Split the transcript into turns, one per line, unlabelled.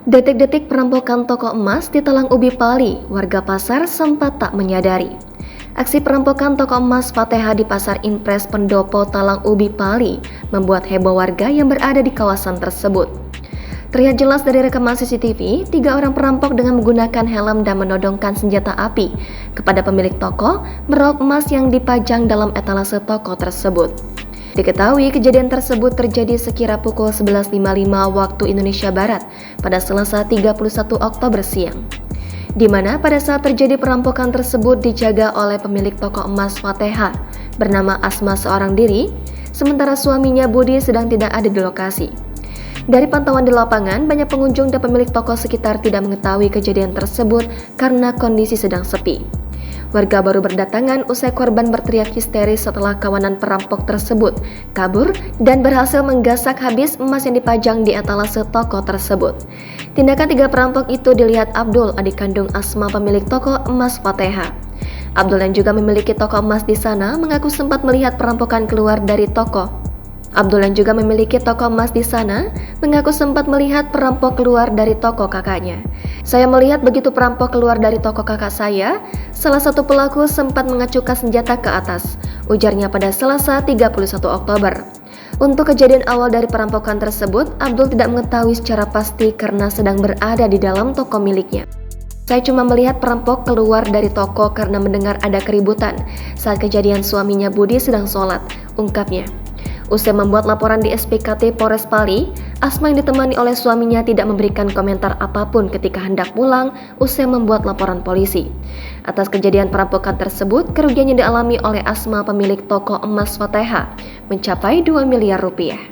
Detik-detik perampokan toko emas di Talang Ubi Pali, warga pasar sempat tak menyadari. Aksi perampokan toko emas Fatehah di Pasar Impres Pendopo Talang Ubi Pali membuat heboh warga yang berada di kawasan tersebut. Terlihat jelas dari rekaman CCTV, 3 orang perampok dengan menggunakan helm dan menodongkan senjata api kepada pemilik toko meraup emas yang dipajang dalam etalase toko tersebut. Diketahui kejadian tersebut terjadi sekira pukul 11.55 waktu Indonesia Barat pada Selasa 31 Oktober siang, di mana pada saat terjadi perampokan tersebut dijaga oleh pemilik toko emas Fatehah bernama Asma seorang diri, sementara suaminya Budi sedang tidak ada di lokasi. Dari pantauan di lapangan, banyak pengunjung dan pemilik toko sekitar tidak mengetahui kejadian tersebut karena kondisi sedang sepi. Warga baru berdatangan usai korban berteriak histeris setelah kawanan perampok tersebut kabur dan berhasil menggasak habis emas yang dipajang di etalase toko tersebut. Tindakan 3 perampok itu dilihat Abdul, adik kandung Asma pemilik toko emas Fatehah. Abdul yang juga memiliki toko emas di sana mengaku sempat melihat perampokan keluar dari toko. Abdul yang juga memiliki toko emas di sana mengaku sempat melihat perampok keluar dari toko kakaknya. Saya melihat begitu perampok keluar dari toko kakak saya, salah satu pelaku sempat mengacukan senjata ke atas, ujarnya pada Selasa 31 Oktober. Untuk kejadian awal dari perampokan tersebut, Abdul tidak mengetahui secara pasti karena sedang berada di dalam toko miliknya. Saya cuma melihat perampok keluar dari toko karena mendengar ada keributan saat kejadian suaminya Budi sedang sholat, ungkapnya. Usai membuat laporan di SPKT Polres Pali, Asma yang ditemani oleh suaminya tidak memberikan komentar apapun ketika hendak pulang usai membuat laporan polisi. Atas kejadian perampokan tersebut, kerugian yang dialami oleh Asma pemilik toko emas Fatehah mencapai 2 miliar rupiah.